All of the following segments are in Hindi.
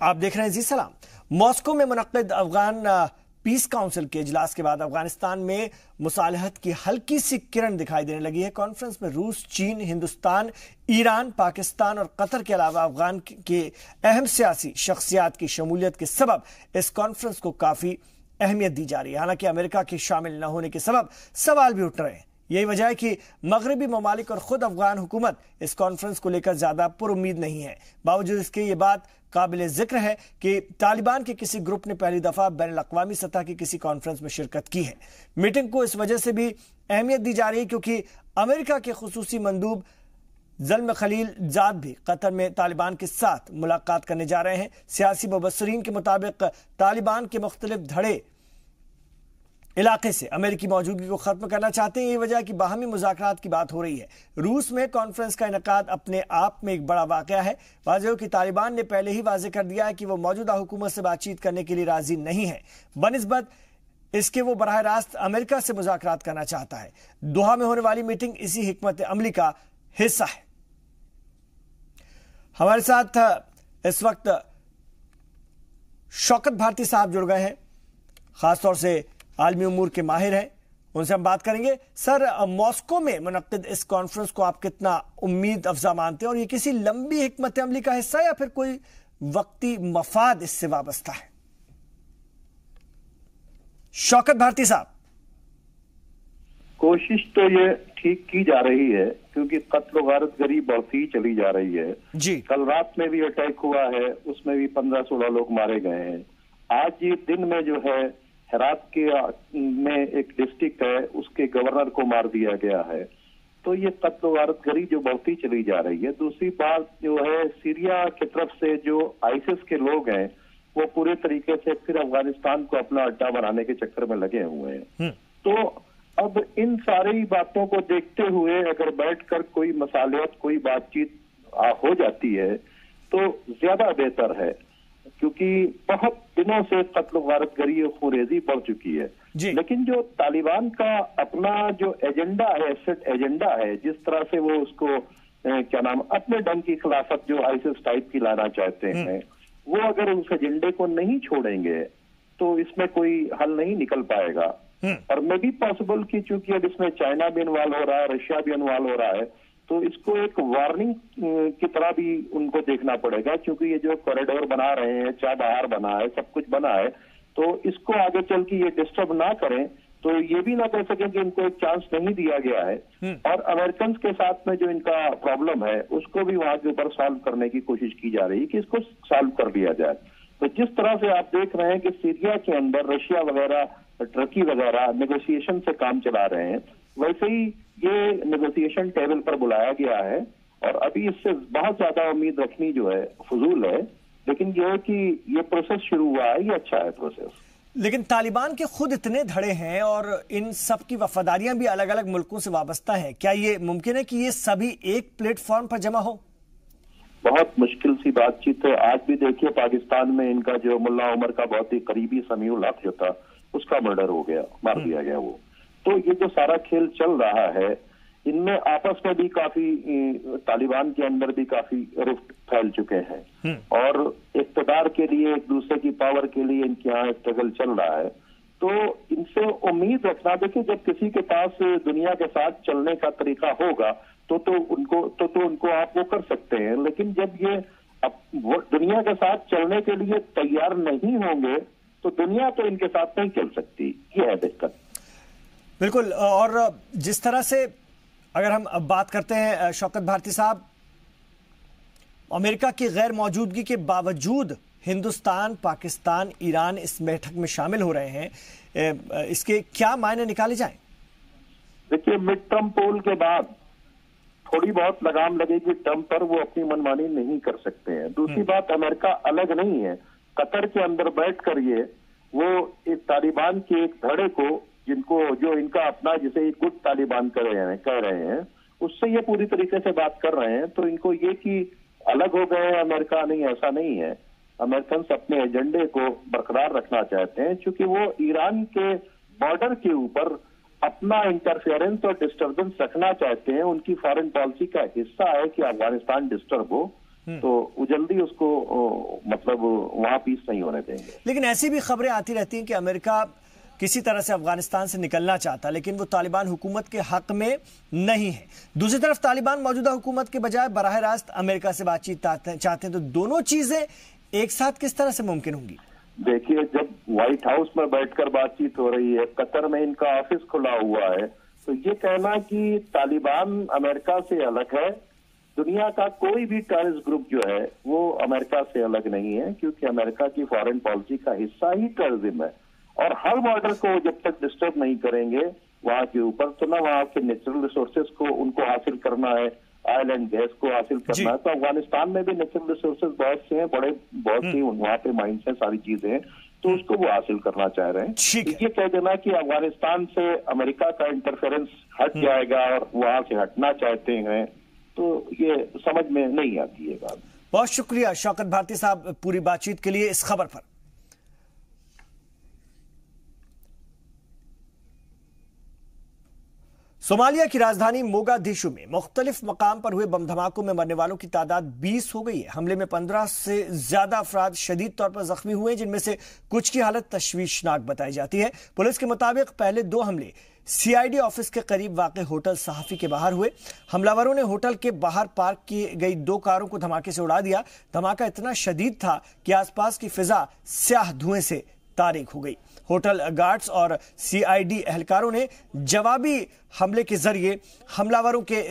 आप देख रहे हैं जी सलाम। मॉस्को में मुनक्किद अफगान पीस काउंसिल के इजलास के बाद अफगानिस्तान में मुसालहत की हल्की सी किरण दिखाई देने लगी है। कॉन्फ्रेंस में रूस, चीन, हिंदुस्तान, ईरान, पाकिस्तान और कतर के अलावा अफगान के अहम सियासी शख्सियात की शमूलियत के सबब इस कॉन्फ्रेंस को काफी अहमियत दी जा रही है। हालांकि अमेरिका के शामिल न होने के सबब सवाल भी उठ रहे हैं। यही वजह है कि मगरबी ममालिक और खुद अफगान हुकूमत इस कॉन्फ्रेंस को लेकर ज्यादा पुरुम्मीद नहीं है। बावजूद इसके ये बात काबिल जिक्र है कि तालिबान के किसी ग्रुप ने पहली दफा बैन अल-अक़वामी सतह की किसी कॉन्फ्रेंस में शिरकत की है। मीटिंग को इस वजह से भी अहमियत दी जा रही है क्योंकि अमेरिका के खुसूसी मंदूब ज़ल्म खलील ज़ाद भी कतर में तालिबान के साथ मुलाकात करने जा रहे हैं। सियासी मुबस्सरीन के मुताबिक तालिबान के मुख्तलिफ धड़े इलाके से अमेरिकी मौजूदगी को खत्म करना चाहते हैं। ये वजह कि बाहमी मुज़ाकरात की बात हो रही है। रूस में कॉन्फ्रेंस का इनेकाद अपने आप में एक बड़ा वाक़या है। वाज़ेह हो कि तालिबान ने पहले ही वाज़ेह कर दिया है कि वो मौजूदा हुकूमत से बातचीत करने के लिए राजी नहीं है, बनिस्बत इसके वो बराह रास्त अमेरिका से मुज़ाकरात करना चाहता है। दोहा में होने वाली मीटिंग इसी हिकमत अमली का हिस्सा है। हमारे साथ इस वक्त शौकत भारती साहब जुड़ गए हैं, खासतौर से आलमी उमूर के माहिर हैं, उनसे हम बात करेंगे। सर, मॉस्को में मुनक्किद इस कॉन्फ्रेंस को आप कितना उम्मीद अफजा मानते हैं और ये किसी लंबी हिकमत अमली का हिस्सा है या फिर कोई वक्ती मफाद इससे वाबस्ता है? शौकत भारती साहब। कोशिश तो ये ठीक की जा रही है क्योंकि कत्ल गारतगरी बढ़ती चली जा रही है जी। कल रात में भी अटैक हुआ है, उसमें भी 15-16 लोग मारे गए हैं। आज ये दिन में जो है हेरात के में एक डिस्ट्रिक्ट है, उसके गवर्नर को मार दिया गया है। तो ये कत्ल गारतगरी जो बढ़ती चली जा रही है। दूसरी बात जो है, सीरिया की तरफ से जो आईसिस के लोग हैं वो पूरे तरीके से फिर अफगानिस्तान को अपना अड्डा बनाने के चक्कर में लगे हुए हैं। तो अब इन सारी बातों को देखते हुए अगर बैठकर कोई मसालियत, कोई बातचीत हो जाती है तो ज्यादा बेहतर है, क्योंकि बहुत दिनों से कत्ल गारतगरी और खुरेजी बढ़ चुकी है। लेकिन जो तालिबान का अपना जो एजेंडा है, सेट एजेंडा है, जिस तरह से वो उसको क्या नाम अपने ढंग की खिलाफत जो आईसिस टाइप की लाना चाहते हैं, वो अगर उस एजेंडे को नहीं छोड़ेंगे तो इसमें कोई हल नहीं निकल पाएगा। और मे बी पॉसिबल कि चूंकि अब इसमें चाइना भी इन्वॉल्व हो रहा है, रशिया भी इन्वॉल्व हो रहा है, तो इसको एक वार्निंग की तरह भी उनको देखना पड़ेगा, क्योंकि ये जो कॉरिडोर बना रहे हैं, चाबहार बना है, सब कुछ बना है, तो इसको आगे चल के ये डिस्टर्ब ना करें, तो ये भी ना कह सकें कि इनको एक चांस नहीं दिया गया है। और अमेरिकन के साथ में जो इनका प्रॉब्लम है उसको भी वहां के ऊपर सॉल्व करने की कोशिश की जा रही है कि इसको सॉल्व कर लिया जाए। तो जिस तरह से आप देख रहे हैं कि सीरिया के अंदर रशिया वगैरह, टर्की वगैरह नेगोशिएशन से काम चला रहे हैं, वैसे ही ये नेगोशिएशन टेबल पर बुलाया गया है। और अभी इससे बहुत ज्यादा उम्मीद रखनी जो है फजूल है, लेकिन यह है कि ये प्रोसेस शुरू हुआ है, ये अच्छा है प्रोसेस। लेकिन तालिबान के खुद इतने धड़े हैं और इन सब की वफादारियां भी अलग अलग मुल्कों से वाबस्ता हैं, क्या ये मुमकिन है कि ये सभी एक प्लेटफॉर्म पर जमा हो? बहुत मुश्किल सी बातचीत है। आज भी देखिए पाकिस्तान में इनका जो मुल्ला उमर का बहुत ही करीबी समीउल हक जो था, उसका मर्डर हो गया, मार दिया गया वो। तो ये जो सारा खेल चल रहा है, इनमें आपस में भी काफी, तालिबान के अंदर भी काफी रिफ्ट फैल चुके हैं और इक़्तिदार के लिए, एक दूसरे की पावर के लिए इनके यहाँ स्ट्रगल चल रहा है। तो इनसे उम्मीद रखना, देखिए जब किसी के पास दुनिया के साथ चलने का तरीका होगा तो उनको आप वो कर सकते हैं, लेकिन जब ये दुनिया के साथ चलने के लिए तैयार नहीं होंगे तो दुनिया तो इनके साथ नहीं चल सकती। ये है दिक्कत। बिल्कुल। और जिस तरह से अगर हम अब बात करते हैं शौकत भारती साहब, अमेरिका की गैर मौजूदगी के बावजूद हिंदुस्तान, पाकिस्तान, ईरान इस बैठक में शामिल हो रहे हैं, इसके क्या मायने निकाले जाएं? देखिए, मिड टर्म पोल के बाद थोड़ी बहुत लगाम लगेगी ट्रम्प पर, वो अपनी मनमानी नहीं कर सकते हैं। दूसरी बात, अमेरिका अलग नहीं है। कतर के अंदर बैठ कर ये वो एक तालिबान के एक धड़े को, जिनको जो इनका अपना जिसे गुड तालिबान कह रहे हैं, उससे ये पूरी तरीके से बात कर रहे हैं। तो इनको ये कि अलग हो गए हैं अमेरिका, नहीं, ऐसा नहीं है। अमेरिकन अपने एजेंडे को बरकरार रखना चाहते हैं, क्योंकि वो ईरान के बॉर्डर के ऊपर अपना इंटरफेरेंस और डिस्टर्बेंस रखना चाहते हैं। उनकी फॉरेन पॉलिसी का हिस्सा है कि अफगानिस्तान डिस्टर्ब हो, तो वो जल्दी उसको मतलब वहां पीस नहीं होने देंगे। लेकिन ऐसी भी खबरें आती रहती हैं कि अमेरिका किसी तरह से अफगानिस्तान से निकलना चाहता, लेकिन वो तालिबान हुकूमत के हक में नहीं है। दूसरी तरफ तालिबान मौजूदा हुकूमत के बजाय बराह रास्त अमेरिका से बातचीत चाहते हैं, तो दोनों चीजें एक साथ किस तरह से मुमकिन होंगी? देखिए, जब व्हाइट हाउस में बैठकर बातचीत हो रही है, कतर में इनका ऑफिस खुला हुआ है, तो ये कहना कि तालिबान अमेरिका से अलग है, दुनिया का कोई भी टेररिस्ट ग्रुप जो है वो अमेरिका से अलग नहीं है, क्योंकि अमेरिका की फॉरेन पॉलिसी का हिस्सा ही टेररिज्म है। और हर बॉर्डर को जब तक डिस्टर्ब नहीं करेंगे वहां के ऊपर, तो ना वहां के नेचुरल रिसोर्सेज को उनको हासिल करना है, ऑयल एंड गैस को हासिल करना है। तो अफगानिस्तान में भी नेचुरल रिसोर्सेज बहुत से हैं, बहुत सी वहां पे माइंस हैं, सारी चीजें हैं, तो उसको वो हासिल करना चाह रहे हैं। तो ये कह देना कि अफगानिस्तान से अमेरिका का इंटरफेरेंस हट जाएगा और वहां से हटना चाहते हैं, तो ये समझ में नहीं आती है बात। बहुत शुक्रिया शौकत भारती साहब पूरी बातचीत के लिए इस खबर पर। सोमालिया की राजधानी मोगादिशु में मुख्तलिफ मकाम पर हुए बम धमाकों में मरने वालों की तादाद 20 हो गई है। हमले में 15 से ज्यादा अफराद शदीद तौर पर जख्मी हुए, जिनमें से कुछ की हालत तशवीशनाक बताई जाती है। पुलिस के मुताबिक पहले 2 हमले CID ऑफिस के करीब वाक़ होटल सहाफी के बाहर हुए। हमलावरों ने होटल के बाहर पार्क की गई 2 कारों को धमाके से उड़ा दिया। धमाका इतना शदीद था कि आसपास की फिजा स्याह धुएं से तारीक हो गई। होटल गार्ड्स और CID एहलकारों ने जवाबी हमले के जरिए हमलावरों के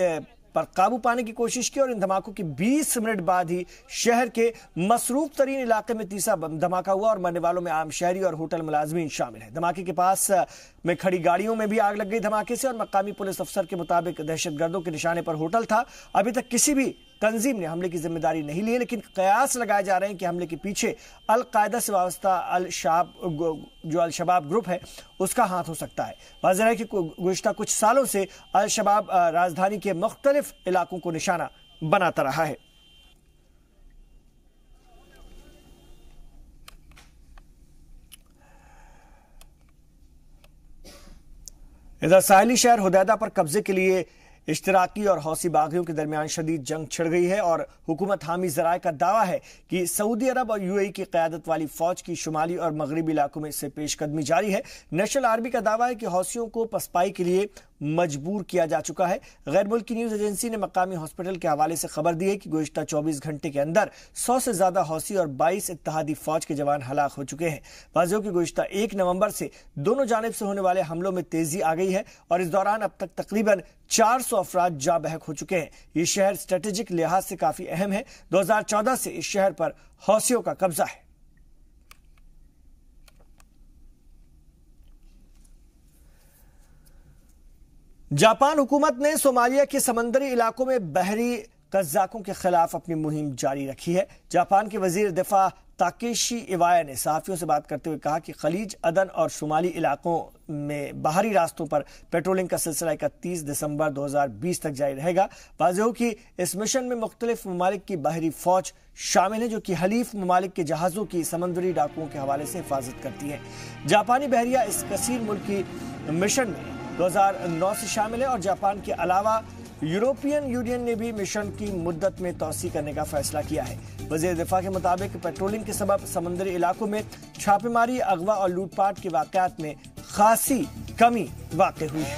पर काबू पाने की कोशिश की और इन धमाकों के 20 मिनट बाद ही शहर के मसरूफ तरीन इलाके में तीसरा धमाका हुआ और मरने वालों में आम शहरी और होटल मुलाजमीन शामिल है। धमाके के पास में खड़ी गाड़ियों में भी आग लग गई धमाके से और मकामी पुलिस अफसर के मुताबिक दहशतगर्दों के निशाने पर होटल था। अभी तक किसी भी तंजीम ने हमले की जिम्मेदारी नहीं ली है, लेकिन कयास लगाए जा रहे हैं कि हमले के पीछे अल-कायदा से वाबस्ता अल शबाब ग्रुप है उसका हाथ हो सकता है। वाज़ेह है कि गुज़िश्ता कुछ सालों से अल शबाब राजधानी के मुख्तलिफ इलाकों को निशाना बनाता रहा है। इधर साहिली शहर हुदैदा पर कब्जे के लिए इश्तराकी और हौसी बागियों के दरमियान शदीद जंग छिड़ गई है और हुकूमत हामी ज़राए का दावा है कि सऊदी अरब और UAE की क़यादत वाली फौज की शुमाली और मगरबी इलाकों में से पेशकदमी जारी है। नेशनल आर्मी का दावा है कि हौसियों को पसपाई के लिए मजबूर किया जा चुका है। गैर मुल्की न्यूज एजेंसी ने मकामी हॉस्पिटल के हवाले से खबर दी है कि गुज़िश्ता 24 घंटे के अंदर 100 से ज्यादा हौसी और 22 इत्तेहादी फौज के जवान हलाक हो चुके हैं। वाज़ेह कि गुज़िश्ता 1 नवंबर से दोनों जानिब से होने वाले हमलों में तेजी आ गई है और इस दौरान अब तक तकरीबन 400 अफराद जा बहक हो चुके हैं। ये शहर स्ट्रेटेजिक लिहाज से काफी अहम है। 2014 से इस शहर पर हौसियों का कब्जा है। जापान हुकूमत ने सोमालिया के समंदरी इलाकों में बहरी कज़ाकों के खिलाफ अपनी मुहिम जारी रखी है। जापान के वजीर दिफा ताकेशी इवाया ने सहाफियों से बात करते हुए कहा कि खलीज अदन और शुमाली इलाकों में बाहरी रास्तों पर पेट्रोलिंग का सिलसिला 31 दिसंबर 2020 तक जारी रहेगा। वाज़ेह हो कि इस मिशन में मुख्तलिफ ममालिक की बाहरी फौज शामिल है, जो कि हलीफ ममालिक के जहाज़ों की समंदरी डाकुओं के हवाले से हिफाजत करती है। जापानी बहरिया इस कसीर मुल्की मिशन में 2009 से शामिल है और जापान के अलावा यूरोपियन यूनियन ने भी मिशन की मुद्दत में तौसी करने का फैसला किया है। वज़ीर दिफा के मुताबिक पेट्रोलिंग के सबब समंदरी इलाकों में छापेमारी, अगवा और लूटपाट के वाकयात में खासी कमी वाक़ई हुई है।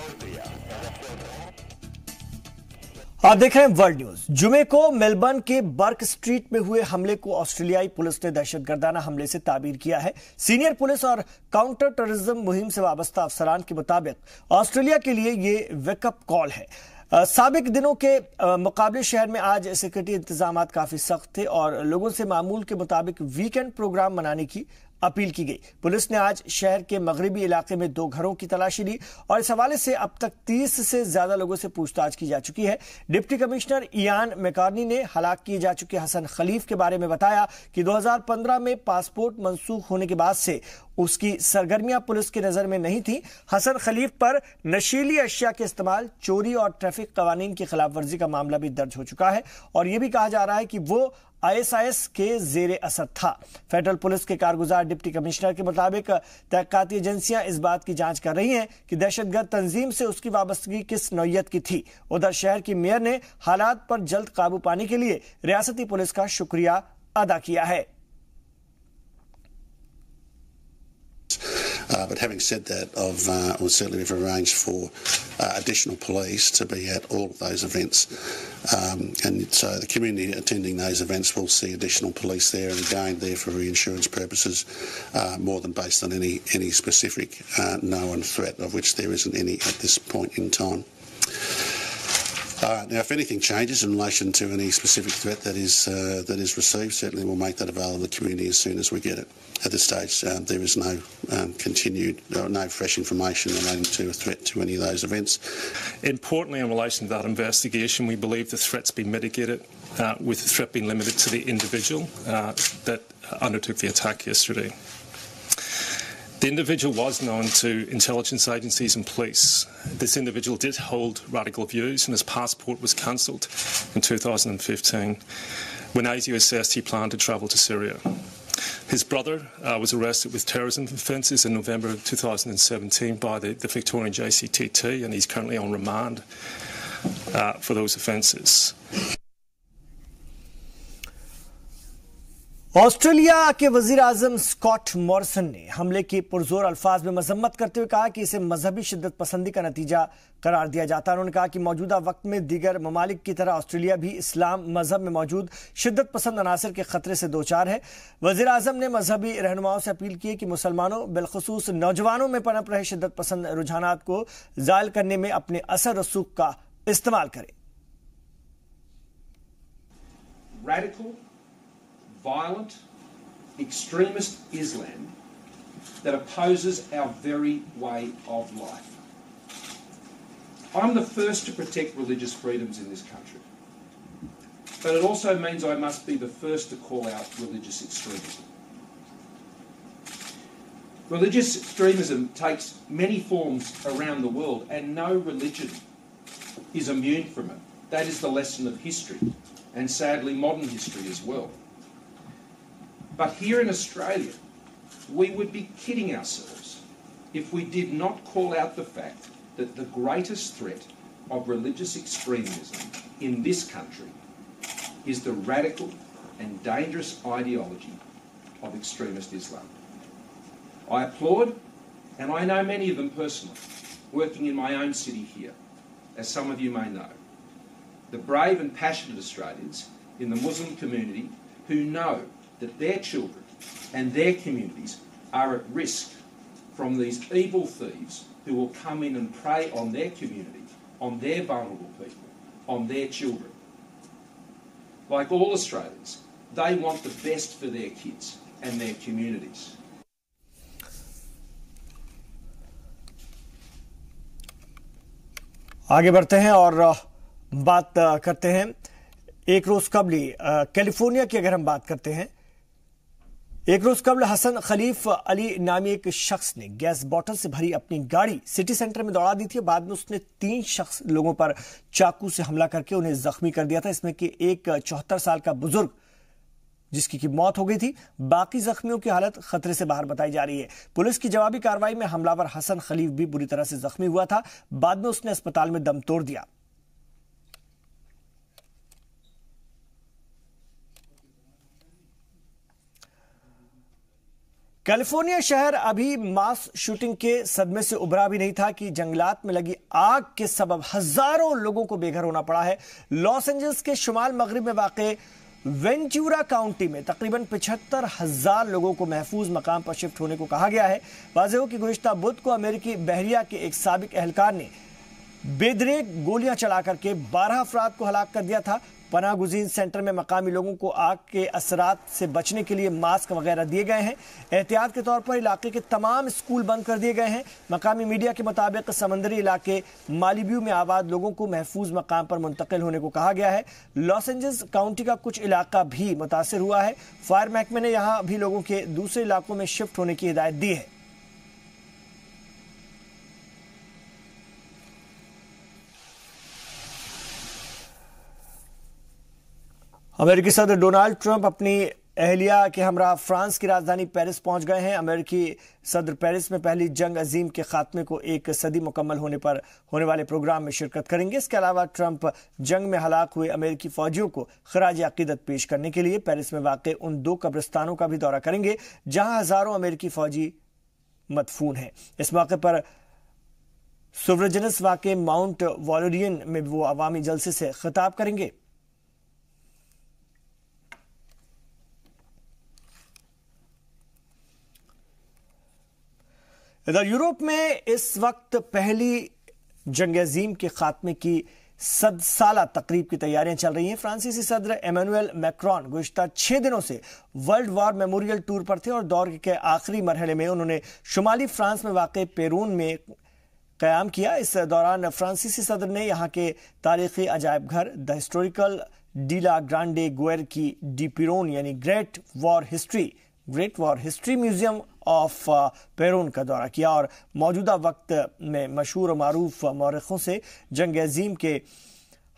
आप देख रहे हैं वर्ल्ड न्यूज। जुमे को मेलबर्न के बर्क स्ट्रीट में हुए हमले को ऑस्ट्रेलियाई पुलिस ने दहशतगर्दाना हमले से ताबीर किया है। सीनियर पुलिस और काउंटर टेररिज्म मुहिम से वाबस्ता अफसरान के मुताबिक ऑस्ट्रेलिया के लिए ये वेकअप कॉल है। साबिक दिनों के मुकाबले शहर में आज सिक्योरिटी इंतजाम काफी सख्त थे और लोगों से मामूल के मुताबिक वीकेंड प्रोग्राम मनाने की अपील की गई। पुलिस ने आज शहर के मगरबी इलाके में 2 घरों की तलाशी ली और इस हवाले से अब तक 30 से ज्यादा लोगों से पूछताछ की जा चुकी है। डिप्टी कमिश्नर इयान मैकॉर्नी ने हलाक किए जा चुके हसन खलीफ के बारे में बताया कि 2015 में पासपोर्ट मंसूख होने के बाद से उसकी सरगर्मियां पुलिस की नजर में नहीं थी। हसन खलीफ पर नशीली अशिया के इस्तेमाल, चोरी और ट्रैफिक कवानीन की खिलाफ वर्जी का मामला भी दर्ज हो चुका है और यह भी कहा जा रहा है कि वो ISIS के जेर असर था। फेडरल पुलिस के कारगुजार डिप्टी कमिश्नर के मुताबिक तहकीकाती एजेंसियां इस बात की जांच कर रही हैं कि दहशतगर्द तंजीम से उसकी वाबस्तगी किस नौयत की थी। उधर शहर की मेयर ने हालात पर जल्द काबू पाने के लिए रियासती पुलिस का शुक्रिया अदा किया है। But having said that, certainly we've arranged for additional police to be at all of those events, and so the community attending those events will see additional police there, and again there for reinsurance purposes, more than based on any specific known threat, of which there isn't any at this point in time. Now, if anything changes in relation to any specific threat that is received, certainly we'll make that available to the community as soon as we get it. At this stage, there is no no fresh information relating to a threat to any of those events. Importantly, in relation to that investigation, we believe the threat's been mitigated, with the threat being limited to the individual that undertook the attack yesterday. The individual was known to intelligence agencies and police. This individual did hold radical views, and his passport was cancelled in 2015 when ASIO assessed he planned to travel to Syria. His brother was arrested with terrorism offences in November 2017 by the Victorian JCTT, and he's currently on remand for those offences. Australia के वजीर आजम स्कॉट मॉरिसन ने हमले की पुरजोर अल्फाज में मजम्मत करते हुए कहा कि इसे मजहबी शिद्दत पसंदी का नतीजा करार दिया जाता है। उन्होंने कहा कि मौजूदा वक्त में दीगर ममालिक की तरह ऑस्ट्रेलिया भी इस्लाम मजहब में मौजूद शिद्दत पसंद अनासर के खतरे से दो चार है। वजीर आजम ने मजहबी रहनुमाओं से अपील की कि मुसलमानों बिलखुसूस नौजवानों में पनप रहे शिद्दत पसंद रुझानात को जायल करने में अपने असर रसूख का इस्तेमाल करें। Violent, extremist Islam that opposes our very way of life. I'm the first to protect religious freedoms in this country, but it also means I must be the first to call out religious extremism. Religious extremism takes many forms around the world, and no religion is immune from it. That is the lesson of history, and sadly modern history as well. But here in Australia, we would be kidding ourselves if we did not call out the fact that the greatest threat of religious extremism in this country is the radical and dangerous ideology of extremist Islam. I applaud, and I know many of them personally, working in my own city here, as some of you may know, the brave and passionate Australians in the Muslim community who know that their children and their communities are at risk from these evil thieves who will come in and prey on their community, on their vulnerable people, on their children. Like all Australians, they want the best for their kids and their communities. आगे बढ़ते हैं और बात करते हैं एक रोज कबल कैलिफोर्निया की। अगर हम बात करते हैं, एक रोज कबल हसन खलीफ अली नामी एक शख्स ने गैस बॉटल से भरी अपनी गाड़ी सिटी सेंटर में दौड़ा दी थी। बाद में उसने 3 लोगों पर चाकू से हमला करके उन्हें जख्मी कर दिया था। इसमें कि एक 74 साल का बुजुर्ग जिसकी की मौत हो गई थी। बाकी जख्मियों की हालत खतरे से बाहर बताई जा रही है। पुलिस की जवाबी कार्रवाई में हमलावर हसन खलीफ भी बुरी तरह से जख्मी हुआ था। बाद में उसने अस्पताल में दम तोड़ दिया। कैलिफोर्निया शहर अभी मास शूटिंग के सदमे से उभरा भी नहीं था कि जंगलात में लगी आग के सबब हजारों लोगों को बेघर होना पड़ा है। लॉस एंजल्स के शुमाल मगरिब में वाक़े वेंचुरा काउंटी में तकरीबन 75,000 लोगों को महफूज मकाम पर शिफ्ट होने को कहा गया है। वाज़ेह हो कि गुज़िश्ता बुध को अमेरिकी बहरिया के एक साबिक एहलकार ने बेदरेक गोलियां चला करके 12 अफराद को हलाक कर दिया था। पनाहगुज़ीन सेंटर में मकामी लोगों को आग के असरात से बचने के लिए मास्क वगैरह दिए गए हैं। एहतियात के तौर पर इलाके के तमाम स्कूल बंद कर दिए गए हैं। मकामी मीडिया के मुताबिक समंदरी इलाके मालिब्यू में आबाद लोगों को महफूज मकाम पर मुंतकिल होने को कहा गया है। लॉस एंजल्स काउंटी का कुछ इलाका भी मुतासर हुआ है। फायर महकमे ने यहां भी लोगों के दूसरे इलाकों में शिफ्ट होने की हिदायत दी है। अमेरिकी सदर डोनाल्ड ट्रंप अपनी अहलिया के हमरा फ्रांस की राजधानी पेरिस पहुंच गए हैं। अमेरिकी सदर पेरिस में पहली जंग अजीम के खात्मे को एक सदी मुकम्मल होने पर होने वाले प्रोग्राम में शिरकत करेंगे। इसके अलावा ट्रंप जंग में हलाक हुए अमेरिकी फौजियों को खराज अकीदत पेश करने के लिए पेरिस में वाक़ उन 2 कब्रिस्तानों का भी दौरा करेंगे जहां हजारों अमेरिकी फौजी मदफून हैं। इस मौके पर सुवरजनस वाक़ माउंट वॉलरियन में वो अवामी जलसे से खिताब करेंगे। इधर यूरोप में इस वक्त पहली जंग अजीम के खात्मे की 100 साला तकरीब की तैयारियां चल रही हैं। फ्रांसीसी सदर एमेनुएल मैक्रोन गुज़िश्ता 6 दिनों से वर्ल्ड वॉर मेमोरियल टूर पर थे और दौर के आखिरी मरहले में उन्होंने शुमाली फ्रांस में वाक़ पेरून में क़याम किया। इस दौरान फ्रांसीसी सदर ने यहाँ के तारीखी अजायब घर द हिस्टोरिकल डीला ग्रांडे गुएर की डी पिरोन यानी great war history museum of पेरून का दौरा किया और मौजूदा वक्त में मशहूर और मारूफ मौरखों से जंग अजीम के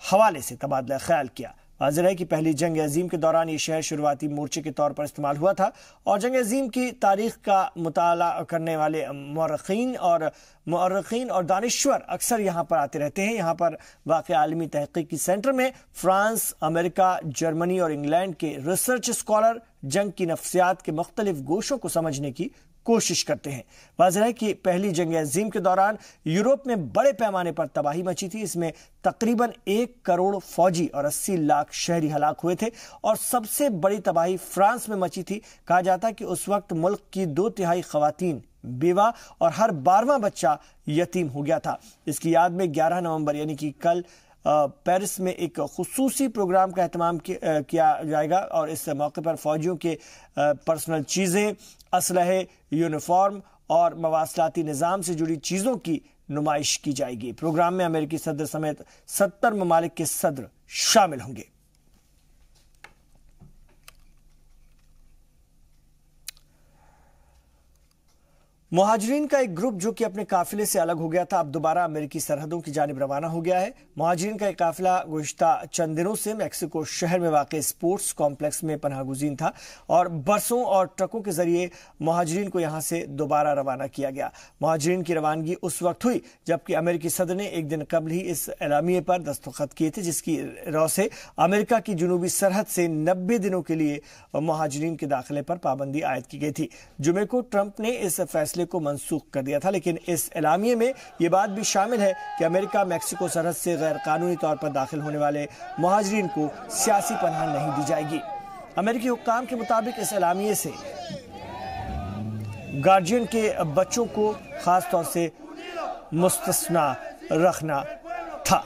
हवाले से तबादला ख्याल किया। वाज़ेह है कि पहली जंग अजीम के दौरान ये शहर शुरुआती मोर्चे के तौर पर इस्तेमाल हुआ था और जंग अजीम की तारीख का मुताला करने वाले मौरखीन और दानिश्वर अक्सर यहाँ पर आते रहते हैं। यहाँ पर वाक़ आलमी तहक़ीक़ी सेंटर में फ्रांस, अमेरिका, जर्मनी और इंग्लैंड के रिसर्च स्कॉलर जंग की नफ्सियात के मुख्तलिफ गोशों को समझने की कोशिश करते हैं। वाज़ेह है कि पहली जंग अजीम के दौरान यूरोप में बड़े पैमाने पर तबाही मची थी। इसमें तकरीबन 1 करोड़ फौजी और 80 लाख शहरी हलाक हुए थे और सबसे बड़ी तबाही फ्रांस में मची थी। कहा जाता है कि उस वक्त मुल्क की 2/3 खवातीन बेवा और हर 12वां बच्चा यतीम हो गया था। इसकी याद में 11 नवंबर यानी कि कल पेरिस में एक खुसूसी प्रोग्राम का एहतमाम किया जाएगा और इस मौके पर फौजियों के पर्सनल चीज़ें, असलहे, यूनिफॉर्म और मवासलाती निज़ाम से जुड़ी चीज़ों की नुमाइश की जाएगी। प्रोग्राम में अमेरिकी सदर समेत 70 ममालिक के सदर शामिल होंगे। मुहाजिरीन का एक ग्रुप जो कि अपने काफिले से अलग हो गया था, अब दोबारा अमेरिकी सरहदों की जानिब रवाना हो गया है। मुहाजिरीन का एक काफिला गुज़िश्ता चंद दिनों से मैक्सिको शहर में वाक़ स्पोर्ट्स कॉम्प्लेक्स में पनाहगुज़ीन था और बसों और ट्रकों के जरिए मुहाजिरीन को यहां से दोबारा रवाना किया गया। मुहाजिरीन की रवानगी उस वक्त हुई जबकि अमेरिकी सदर ने एक दिन कबल ही इस एलामिये पर दस्तखत किए थे जिसकी रौ से अमेरिका की जुनूबी सरहद से 90 दिनों के लिए मुहाजिरीन के दाखिले पर पाबंदी आयद की गई थी। जुमे को ट्रंप ने इस फैसले को मंसूख कर दिया था, लेकिन इस एलामिये में यह बात भी शामिल है कि अमेरिका मैक्सिको सरहद से गैर कानूनी तौर पर दाखिल होने वाले मुहाजिरीन को सियासी पनाह नहीं दी जाएगी। अमेरिकी हुक्काम के मुताबिक इस एलामिये से गार्जियन के बच्चों को खास तौर से मुस्तस्ना रखना था।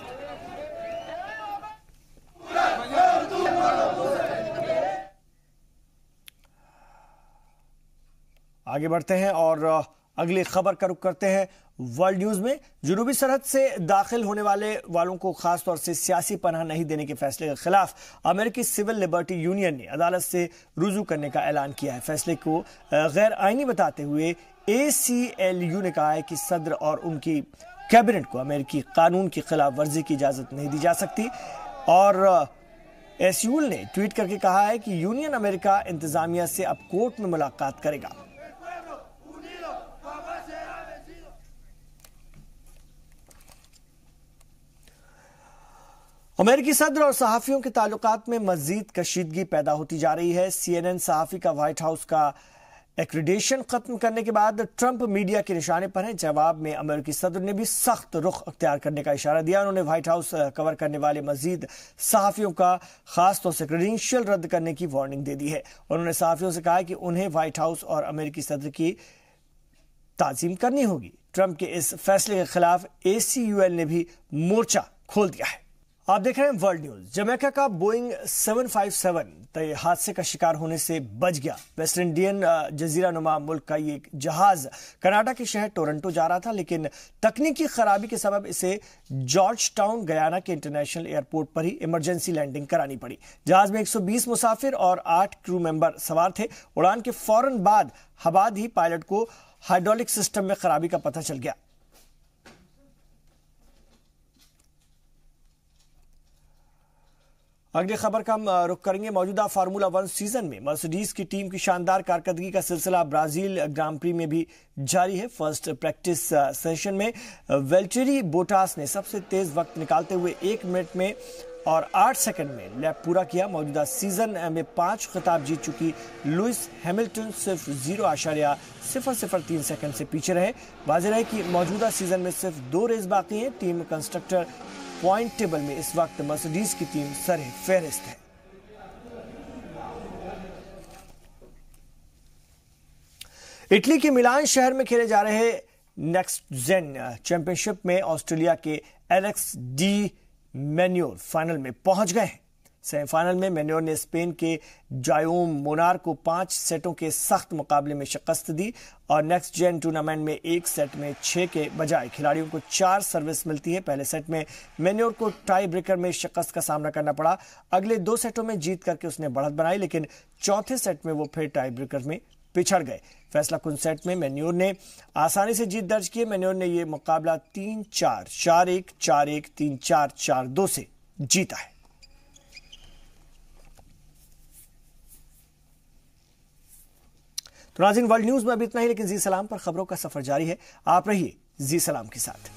आगे बढ़ते हैं और अगली खबर का रुख करते हैं वर्ल्ड न्यूज में। जुनूबी सरहद से दाखिल होने वालों को खास तौर से सियासी पनाह नहीं देने के फैसले के खिलाफ अमेरिकी सिविल लिबर्टी यूनियन ने अदालत से रुजू करने का ऐलान किया है। फैसले को गैर आईनी बताते हुए ACLU ने कहा है कि सदर और उनकी कैबिनेट को अमेरिकी कानून की खिलाफ वर्जी की इजाजत नहीं दी जा सकती और एसयूएल ने ट्वीट करके कहा है कि यूनियन अमेरिका इंतजामिया से अब कोर्ट में मुलाकात करेगा। अमेरिकी सदर और सहाफियों के ताल्लुकात में मजीद कशीदगी पैदा होती जा रही है। CNN सहाफी का व्हाइट हाउस का एक्रीडेशन खत्म करने के बाद ट्रंप मीडिया के निशाने पर है। जवाब में अमेरिकी सदर ने भी सख्त रुख अख्तियार करने का इशारा दिया। उन्होंने व्हाइट हाउस कवर करने वाले मजीद सहाफियों का खासतौर से क्रेडेंशियल रद्द करने की वार्निंग दे दी है। उन्होंने सहाफियों से कहा कि उन्हें व्हाइट हाउस और अमेरिकी सदर की ताज़ीम करनी होगी। ट्रंप के इस फैसले के खिलाफ ACUL ने भी मोर्चा खोल दिया है। आप देख रहे हैं वर्ल्ड न्यूज। जमैका का बोइंग 757 हादसे का शिकार होने से बच गया। वेस्ट इंडियन जजीरा नुमा मुल्क का ये जहाज कनाडा के शहर टोरंटो जा रहा था, लेकिन तकनीकी खराबी के सबब इसे जॉर्ज टाउन गयाना के इंटरनेशनल एयरपोर्ट पर ही इमरजेंसी लैंडिंग करानी पड़ी। जहाज में 120 मुसाफिर और 8 क्रू मेंबर सवार थे। उड़ान के फौरन बाद ही पायलट को हाइड्रोलिक सिस्टम में खराबी का पता चल गया। अगली खबर का हम रुख करेंगे। मौजूदा फार्मूला 1 सीजन में मर्सिडीज की टीम की शानदार कारकर्दगी का सिलसिला ब्राजील ग्रां प्री में भी जारी है। फर्स्ट प्रैक्टिस सेशन में वेल्टेरी बोटास ने सबसे तेज वक्त निकालते हुए 1 मिनट में और 8 सेकंड में लैप पूरा किया। मौजूदा सीजन में 5 खिताब जीत चुकी लुइस हैमिल्टन सिर्फ 0.003 सेकंड से पीछे रहे। वाज़ेह है कि मौजूदा सीजन में सिर्फ 2 रेस बाकी हैं। टीम कंस्ट्रक्टर पॉइंट टेबल में इस वक्त मर्सिडीज की टीम सरे फेहरिस्त है। इटली के मिलान शहर में खेले जा रहे नेक्स्ट जेन चैंपियनशिप में ऑस्ट्रेलिया के एलेक्स डी मैन्योर फाइनल में पहुंच गए हैं। सेमीफाइनल में मैन्योर ने स्पेन के जायोम मोनार को 5 सेटों के सख्त मुकाबले में शिकस्त दी और नेक्स्ट जेन टूर्नामेंट में 1 सेट में 6 के बजाय खिलाड़ियों को 4 सर्विस मिलती है। पहले सेट में मैन्योर को टाई ब्रेकर में शिकस्त का सामना करना पड़ा। अगले 2 सेटों में जीत करके उसने बढ़त बनाई, लेकिन चौथे सेट में वो फिर टाई ब्रेकर में पिछड़ गए। फैसला कुन सेट में मैन्योर ने आसानी से जीत दर्ज की। मैन्योर ने यह मुकाबला 3-4, 4-1, 4-1, 3-4, 4-2 से जीता है। तो नाज़रीन, वर्ल्ड न्यूज में अभी इतना ही, लेकिन जी सलाम पर खबरों का सफर जारी है। आप रहिए जी सलाम के साथ।